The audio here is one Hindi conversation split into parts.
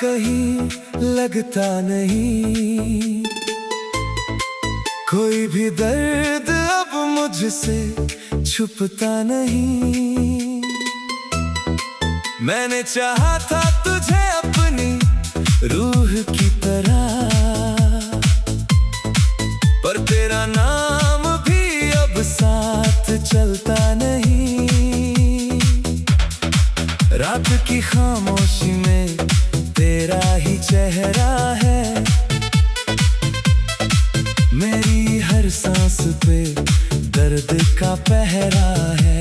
कहीं लगता नहीं, कोई भी दर्द अब मुझसे छुपता नहीं। मैंने चाहा था तुझे अपनी रूह की तरह, पर तेरा नाम भी अब साथ चलता नहीं। रात की खामोशी में तेरा ही चेहरा है, मेरी हर सांस पे दर्द का पहरा है।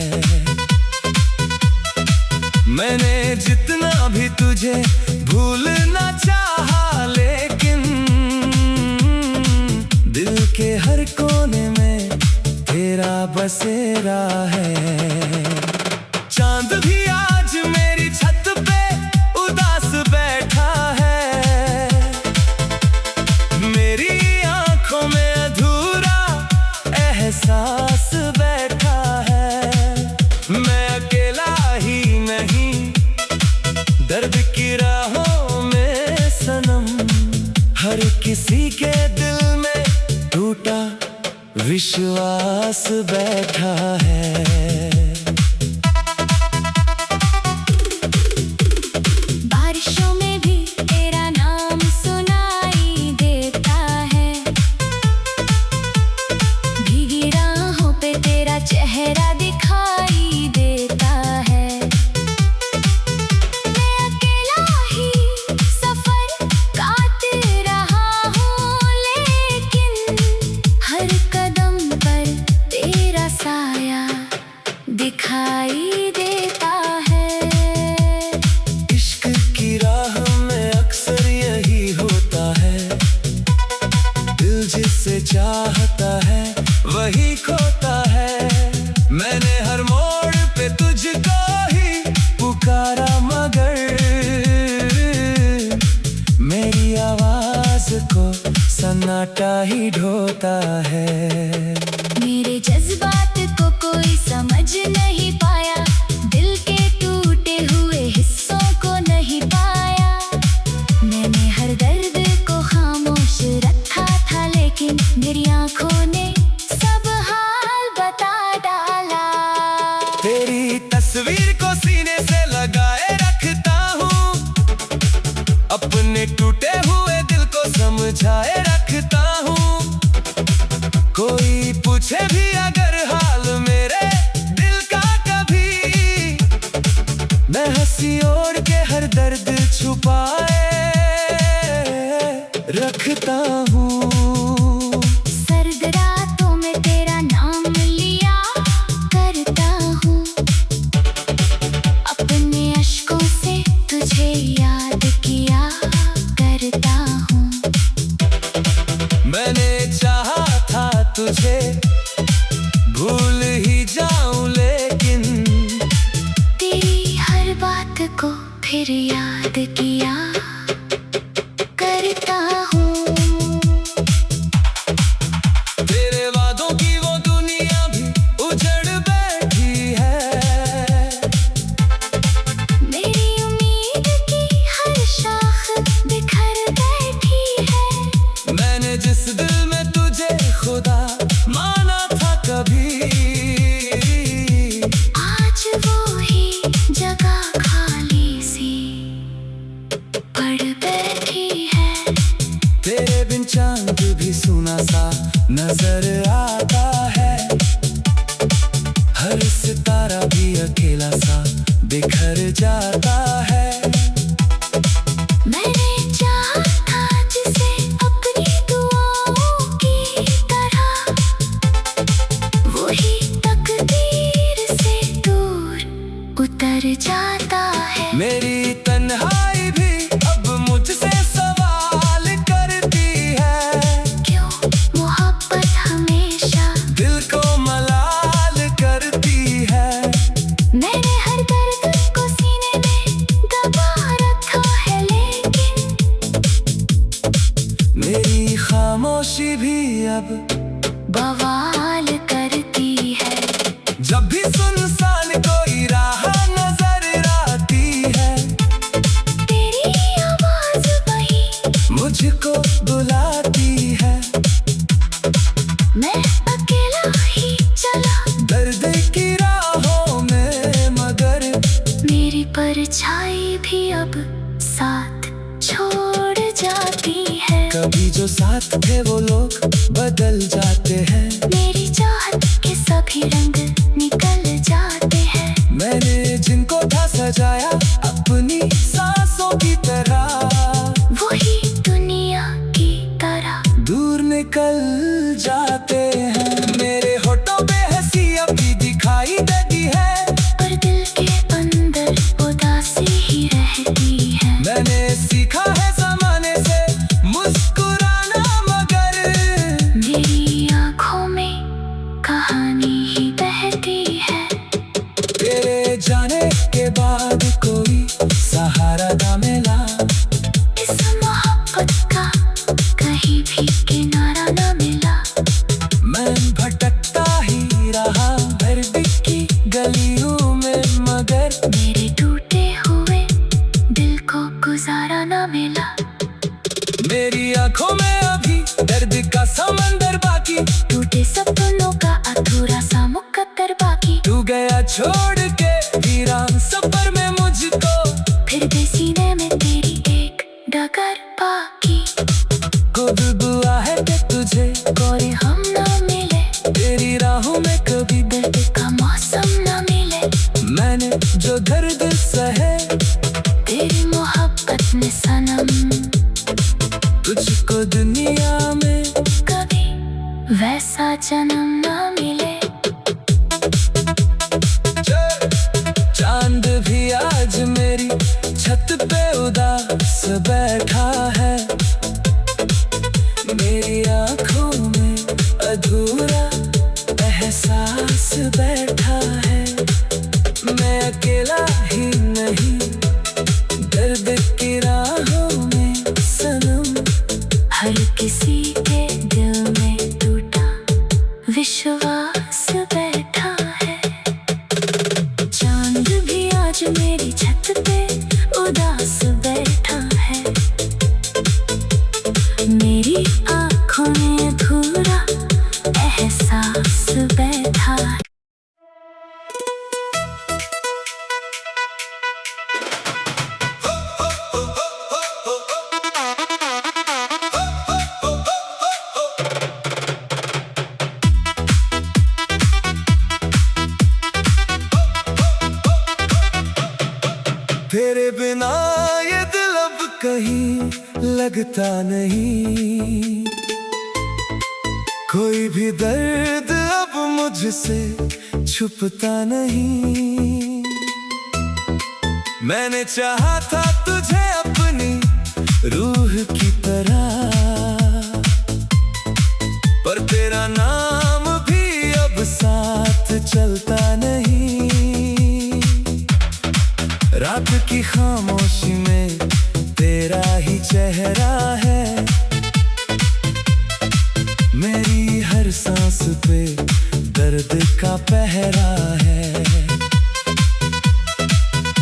मैंने जितना भी तुझे भूलना चाहा, लेकिन दिल के हर कोने में तेरा बसेरा है। चांद भी आज मेरी छत पे उदास बैठा है, मेरी आंखों में अधूरा एहसास बैठा है। मैं अकेला ही नहीं, दर्द की राहों में सनम, हर किसी के दिल में टूटा विश्वास बैठा है। बारिशों में भी तेरा नाम सुनाई देता है, भीगी राहों पे तेरा चेहरा दिखाई देता है। मैं अकेला ही सफर काट रहा हूँ, लेकिन हर कदम पर तेरा साया दिखाई देता है। इश्क की राह में अक्सर यही होता है, दिल जिससे चाहता है वही खोता है। मैंने हर मोड़ पे तुझको ही पुकारा, मगर मेरी आवाज को सन्नाटा ही ढोता है। मेरे जज्बात को कोई समझ नहीं पाया, दिल के टूटे हुए हिस्सों को नहीं पाया। मैंने हर दर्द को खामोश रखा था, लेकिन मेरी आंखों ने सब हाल बता डाला। तेरी तस्वीर को सीने से लगाए रखता हूँ, अपने टूटे हुए दिल को समझाए रखता हूँ। कोई पूछे भी अगर हाल मेरे दिल का कभी, मैं हंसी ओढ़ के हर दर्द छुपाए रखता हूँ। सर्द रातों में तेरा नाम लिया करता हूँ, अपने अश्कों से तुझे याद किया करता हूँ। मैंने चाहा था तुझे भूल ही जाऊं, लेकिन तेरी हर बात को फिर याद किया करता हूँ। तेरे वादों की वो दुनिया भी उजड़ बैठी है, मेरी उम्मीद की हर शाख बिखर बैठी है। मैंने जिस दिल में तुझे खुदा माना था कभी, आज वो ही जगह खाली सी पड़ बैठी है। तेरे बिन चांद भी सुना सा नजर आता है, हर सितारा भी अकेला सा बिखर जाता है। मैंने चाहा था जिसे अपनी दुआओं की तरह, वही तकदीर से दूर उतर जाता है। मेरी तन्हाई भी अब मुझसे सवाल करती है, क्यों मोहब्बत हमेशा दिल को मलाल करती है। मैंने हर दर्द को सीने में दबा रखा है, लेकिन मेरी खामोशी भी अब बवाल करती है। जब भी सुनसान कोई राह नजर आती है, तेरी आवाज परछाई भी अब साथ छोड़ जाती है। कभी जो साथ थे वो लोग बदल जाते हैं। मेरी चाहत के सभी रंग निकल जाते हैं। मैंने जिनको था सजाया अपनी सांसों की तरह, वही दुनिया की तरह दूर निकल जाते हैं। मेरे होठों पे हंसी अभी दिखाई देती है, पर दिल के अंदर उदासी ही रहती है। मैंने सीखा है ज़माने से मुस्कुराना, मगर मेरी आँखों में कहानी ही बहती है। तेरे जाने के बाद कोई सहारा न मिला, इस मोहब्बत का कहीं भी किनारा न मिला। मैं भटकता ही रहा हर की गलियों में, मगर मेरे टूटे हुए दिल को गुजारा न मिला। मेरी आंखों में अभी दर्द का समंदर बाकी, टूटे सपनों का अधूरा सा मुकद्दर बाकी। तू गया छोड़ के वीरान सफर में मुझको, फिर भी सीने में तेरी एक डगर बाकी। खुद बुआ है कि तुझे कोई हम न मिले, तेरी राहों में कभी दर्द का मौसम न मिले। मैंने जो दर्द सहे तेरी मोहब्बत में सनम, तुझको दुनिया में कभी वैसा जन्म न मिले। चांद भी आज मेरी छत पे उदास बैठा है। मेरी आंखों में अधूरा एहसास बैठा है। मैं अकेला ही नहीं, दर्द की राहों में सनम, हर किसी के दिल में टूटा विश्वास बैठा है। चांद भी आज मेरी छत पे उदास बैठा है। मेरी आँखों में अधूरा एहसास बैठा है। तेरे बिना ये दिल अब कहीं लगता नहीं, कोई भी दर्द अब मुझसे छुपता नहीं। मैंने चाहा था तुझे अपनी रूह की तरह, पर तेरा नाम भी अब साथ चलता नहीं। रात की खामोशी में तेरा ही चेहरा है, मेरी हर सांस पे दर्द का पहरा है।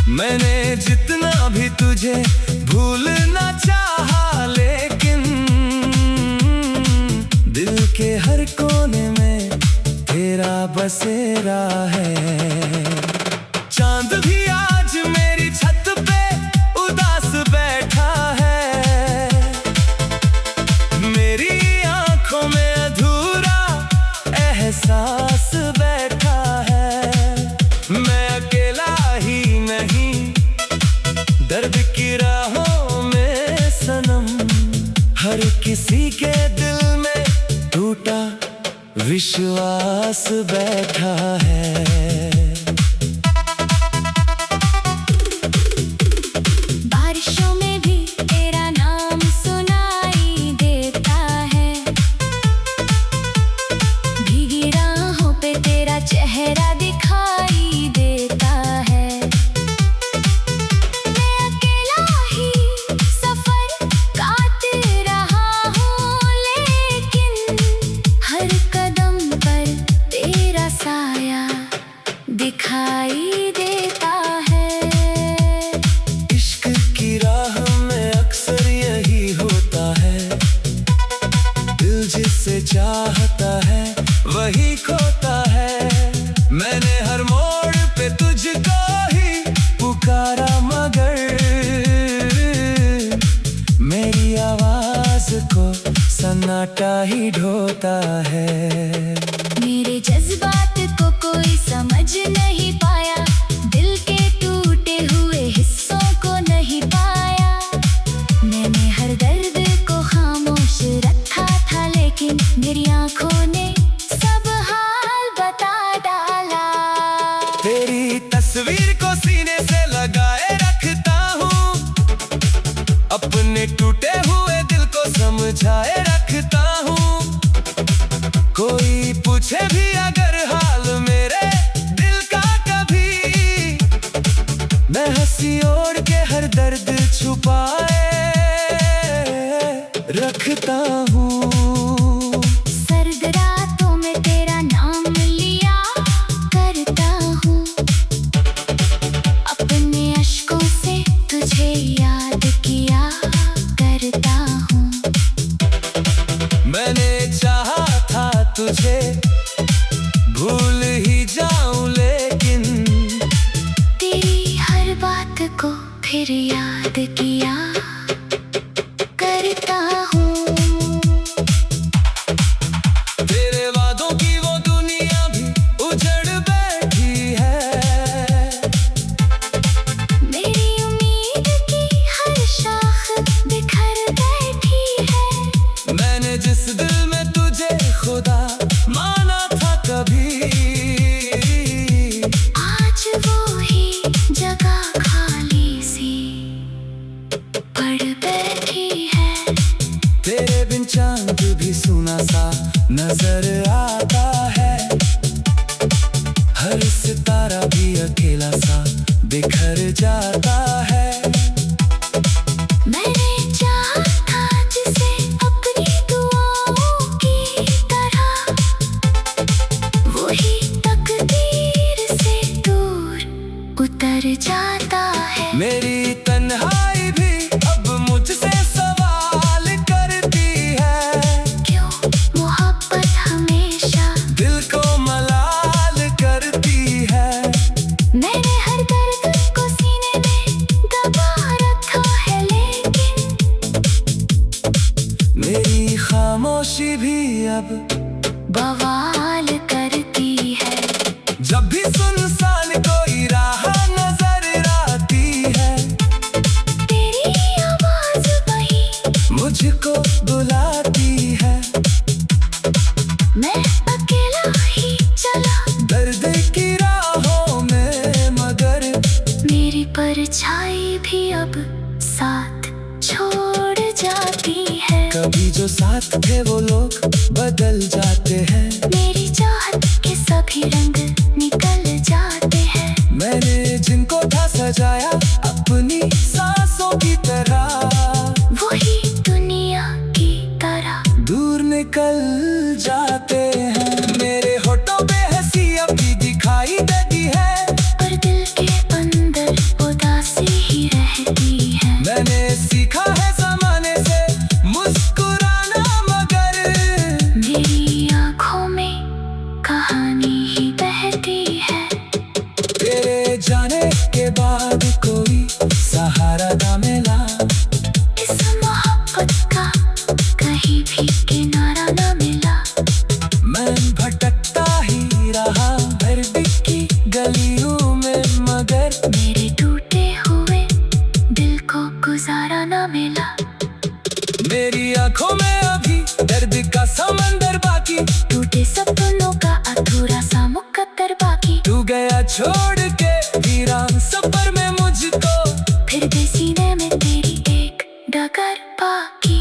मैंने जितना भी तुझे भूलना चाहा, लेकिन दिल के हर कोने में तेरा बसेरा है। चांद भी आज मेरी छत पे उदास बैठा है। मेरी आंखों में अधूरा एहसास बैठा है। मैं अकेला ही नहीं, दर्द की राहों में सनम, हर किसी के दिल में टूटा विश्वास बैठा है। बारिशों में भी तेरा नाम सुनाई देता है। भीगी राहों पे तेरा चेहरा दिखाई देता है। मैं अकेला ही सफर काट रहा हूँ, लेकिन हर कदम पर तेरा साया दिखाई देता है। इश्क की राह में अक्सर यही होता है, दिल जिससे चाहता है वही खोता है। मैंने हर मोड़ पे तुझको ही पुकारा, मगर सन्नाटा ही ढोता है। मेरे जज्बात को कोई समझ नहीं पाया, दिल के टूटे हुए हिस्सों को नहीं पाया। मैंने हर दर्द को खामोश रखा था, लेकिन मेरी आंखों ने सब हाल बता डाला। तेरी तस्वीर को सीने से लगाए रखता हूँ, अपने टूटे हुए दिल को समझाए रखता हूँ। कोई पूछे भी अगर हाल मेरे दिल का कभी, मैं हंसी ओढ़ के हर दर्द छुपाए रखता हूँ। सर्द रातों में तेरा नाम लिया करता हूँ, अपने अश्कों से तुझे याद किया करता हूँ। मैंने चाहा था तुझे भूल ही जाऊं, लेकिन तेरी हर बात को फिर याद किया करता हूँ। तेरे वादों की वो दुनिया भी उजड़ बैठी है। मेरी उम्मीद की हर शाख बिखर बैठी है। मैंने जिस दिल में तुझे खुदा माना था कभी, आज वो ही जगह खाली सी पड़ बैठी है। तेरे बिन चांद भी सुना सा नजर आता है। हर सितारा भी अकेला सा बिखर जाता है। मैंने चाहा था जिसे अपनी दुआओं की तरह, वही तकदीर से दूर उतर जाता है। मेरी तन्हाई भी अब मुझसे सवाल करती है, क्यों मोहब्बत हमेशा दिल को मलाल करती है। मैंने हर दर्द को सीने में दबा रखा है, लेकिन मेरी खामोशी भी अब बवाल करती है। जब भी सुनसान कोई राह नजर आती है, तेरी आवाज वही मुझको बुलाती है। मैं अकेला ही चला दर्द की राहों में, मगर मेरी परछाई भी अब साथ छोड़ जाती है। कभी जो साथ थे वो लोग बदल जाते हैं। मेरी चाहत के सभी रंग निकल जाते हैं। मैंने जिनको था सजाया अपनी सांसों की तरह, वही दुनिया की तरह दूर निकल जाते हैं। मेरे होठों पे हंसी अभी दिखाई देती है, पर दिल के अंदर उदासी ही रहती है। मैंने सीखा है ज़माने से मुस्कुराना, मगर मेरी आँखों में कहानी ही बहती है। तेरे जाने के बाद कोई सहारा ना मिला, इस मोहब्बत का कहीं भी किनारा न मिला। मैं भटकता ही रहा भरदी की गलियों में, मगर मेरे टूटे हुए दिल को गुजारा न मिला। मेरी आंखों में अभी दर्द का समंदर बाकी, टूटे सपनों का अधूरा सा मुकद्दर बाकी। तू गया छोड़ के वीरान सफर में मुझको, फिर भी सीने में तेरी एक डगर बाकी।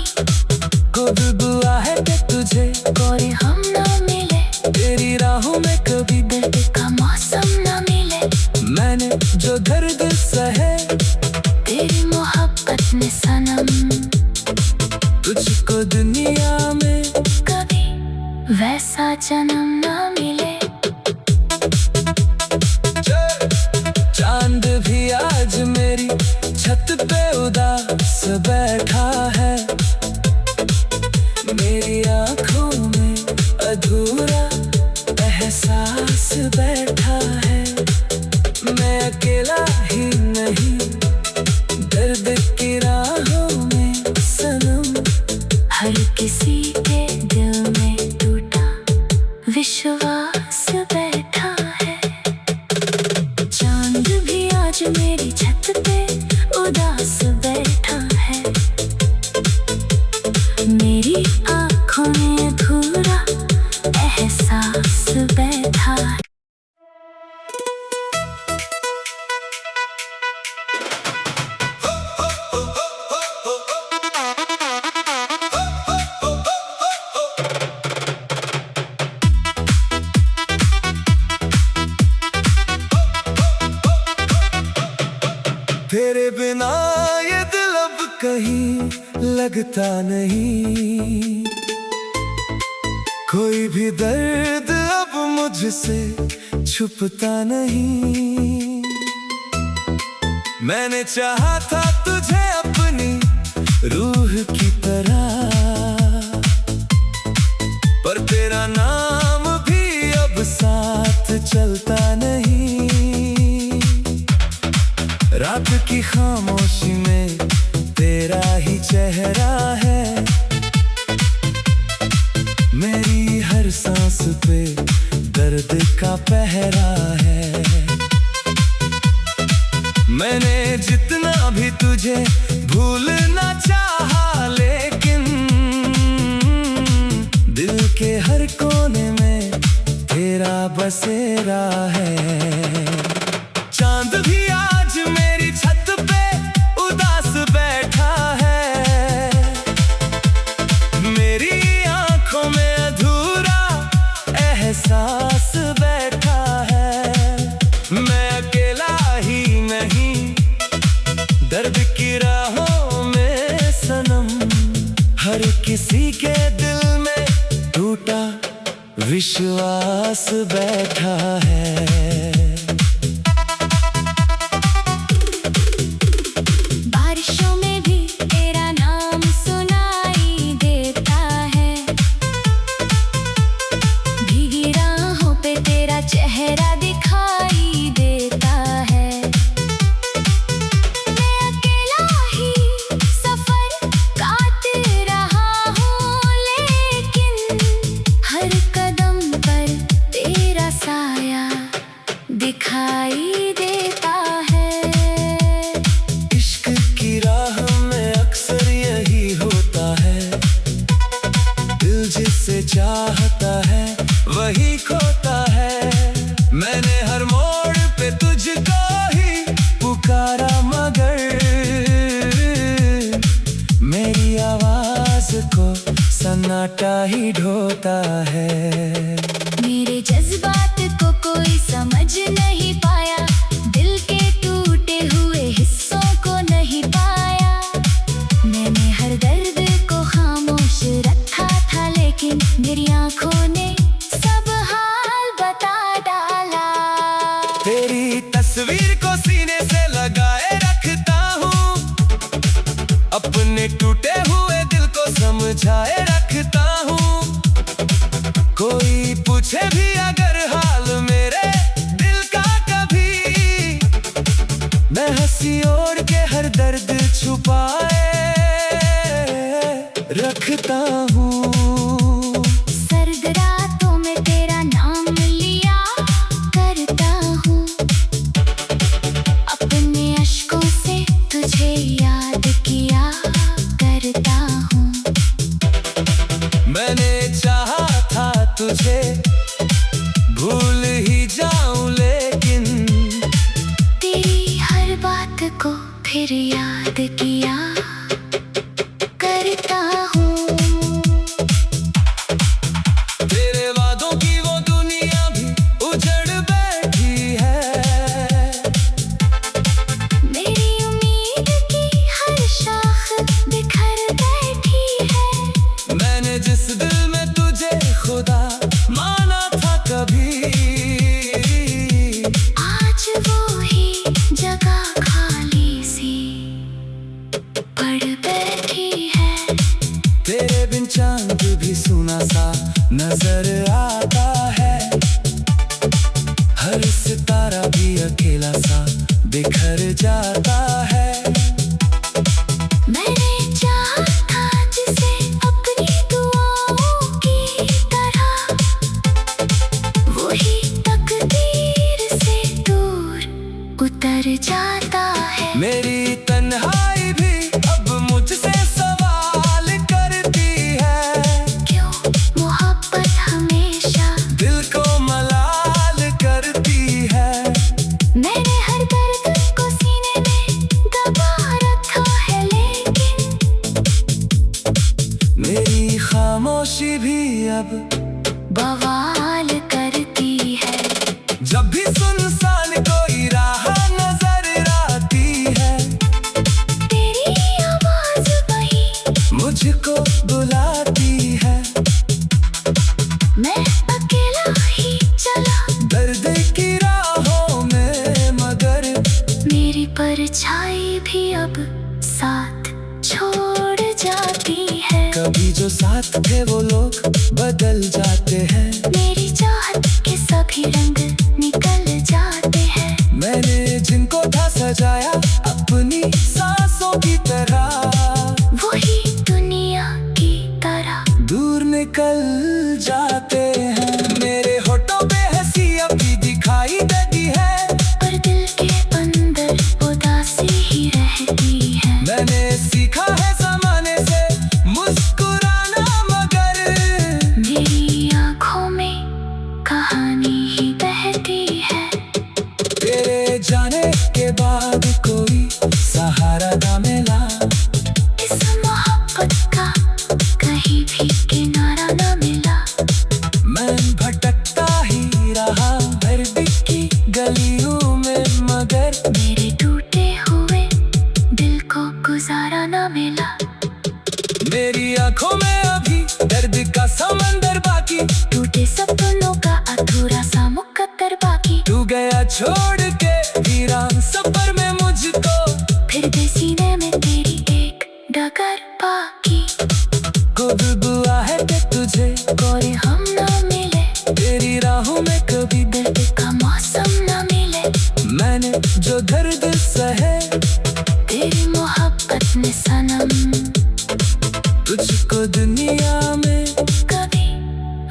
कब बुआ है कि तुझे कोई हम न मिले, तेरी राहों में कभी दर्द का मौसम न मिले। मैंने जो दर्द सहे तेरी मोहब्बत ने सनम, तुझको दुनिया में कभी वैसा जन्म न मिले। चांद भी मेरी छत पे उदास बैठा है। मेरी आँखों में अधूरा एहसास बैठा है। तेरे बिना ये दिल अब कहीं लगता नहीं, कोई भी दर्द अब मुझसे छुपता नहीं। मैंने चाहा था तुझे अपनी रूह की तरह, पर तेरा नाम भी अब साथ चलता नहीं। रात की खामोशी में तेरा ही चेहरा है, मेरी हर सांस पे दर्द का पहरा है। मैंने जितना भी तुझे भूलना चाहा, लेकिन दिल के हर कोने में तेरा बसेरा है। चांद भी आज मेरी छत पे उदास बैठा है, मेरी आंखों में अधूरा एहसास बैठा है। मैं अकेला ही नहीं, दर्द की राहों में सनम, हर किसी के दिल में टूटा विश्वास बैठा है। बारिशों में भी तेरा नाम सुनाई देता है, भीगी राहों पे तेरा चेहरा दिखाई देता है। मैं अकेला ही सफर काट रहा हूँ, लेकिन हर कदम पर तेरा साया दिखाई देता है। इश्क की राह में अक्सर यही होता है, दिल जिसे चाहता है वही खोता है। मैंने हर मोड़ पे तुझको ही पुकारा, मगर मेरी आवाज को सन्नाटा ही ढोता है। मेरे जज्बात को कोई समझ नहीं पाया, दिल के टूटे हुए हिस्सों को नहीं पाया। मैंने हर दर्द को खामोश रखा था, लेकिन मेरी आंखों ने सब हाल बता डाला। तेरी तस्वीर को सीने से लगाए रखता हूँ, अपने टूटे हुए दिल को समझाए रखता हूँ। कोई पूछे भी अगर हाल मेरे दिल का कभी, मैं हंसी ओढ़ के हर दर्द छुपाए रखता हूँ। सर्द रातों में तेरा नाम लिया करता हूँ, अपने अश्कों से तुझे याद किया करता हूँ। मैंने चाहा था तुझे भूल ही जाऊं, लेकिन तेरी हर बात को फिर याद किया करता हूँ। तेरे वादों की वो दुनिया भी उजड़ बैठी है, मेरी उम्मीद की हर शाख बिखर बैठी है। मैंने जिस दिल में तुझे खुदा माना था कभी, आज वो ही जगह खाली सी पड़ बैठी है। तेरे बिन चांद भी सुना सा नजर आता है, हर सितारा भी अकेला सा बिखर जाता है। मैंने चाहा था जिसे अपनी दुआओं की तरह, वही तकदीर से दूर उतर भर जाता है। मेरी तन्हाई भी अब मुझसे सवाल करती है, क्यों मोहब्बत हमेशा दिल को मलाल करती है। मैंने हर दर्द को सीने में दबा रखा है, लेकिन मेरी खामोशी भी अब बवाल करती है। जब भी सुनसान कोई राह नजर आती है, तेरी आवाज वही मुझको बुलाती है। मैं अकेला ही चला दर्द की राहों में, मगर मेरी परछाई भी अब साथ छोड़ जाती है। कभी जो साथ थे वो लोग बदल जाते हैं। मेरी चाहत के सभी रंग निकल जाते हैं। मैंने जिनको था सजाया अपनी सांसों की तरह, वही दुनिया की तरह दूर निकल जाते हैं। मेरे होठों पे हंसी अभी दिखाई देती है, पर दिल के अंदर उदासी ही रहती है। मैंने सीखा है ज़माने से मुस्कुराना, मगर मेरी आँखों में कहानी ही बहती है। तेरे जाने के बाद कोई सहारा ना मिला, इस मोहब्बत का कहीं भी किनारा न मिला। मैं भटकता ही रहा हर की गलियों में, मगर मेरे टूटे हुए दिल को गुजारा न मिला। मेरी आंखों में अभी दर्द का समंदर बाकी, टूटे सपनों का अधूरा सा मुकद्दर बाकी। तू गया छोड़ के वीरान सफर में मुझको, फिर भी सीने में तेरी एक डगर बाकी। खुद बुआ है कि तुझे कोई हम न मिले, तेरी राहों में कभी दर्द का मौसम न मिले। मैंने जो दर्द सहे तेरी मोहब्बत ने सनम, तुझको दुनिया में कभी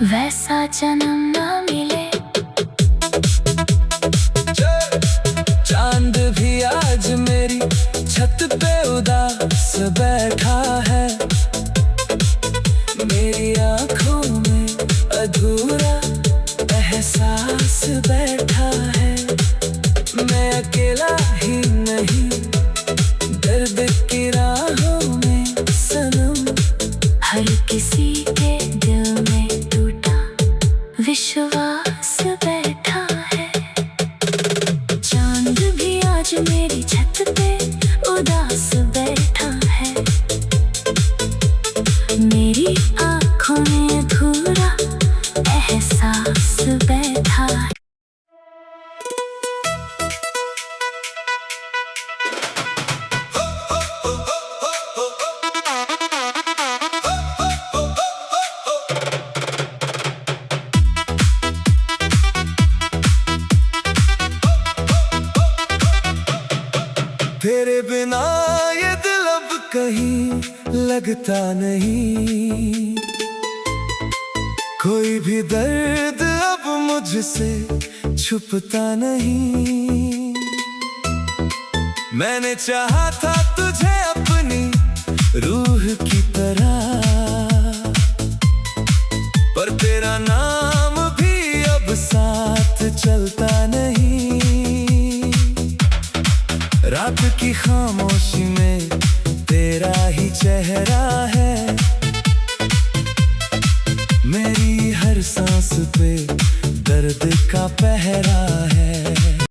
वैसा जन्म न मिले। चांद भी आज मेरी छत पे उदास बैठा है। मेरी आंखों में अधूरा एहसास बैठा है। मैं अकेला ही नहीं दर्द की राहों में सनम, हर किसी के दिल में टूटा विश्वास बैठा है। चांद भी आज मेरी छत पे उदास बैठा है। मेरी आँखों में अधूरा एहसास बैठा है। तेरे बिना ये दिल अब कहीं लगता नहीं, कोई भी दर्द अब मुझसे छुपता नहीं। मैंने चाहा था तुझे अपनी रूह की तरह, पर तेरा नाम भी अब साथ चलता नहीं। रात की खामोशी में तेरा ही चेहरा है, मेरी हर सांस पे दर्द का पहरा है।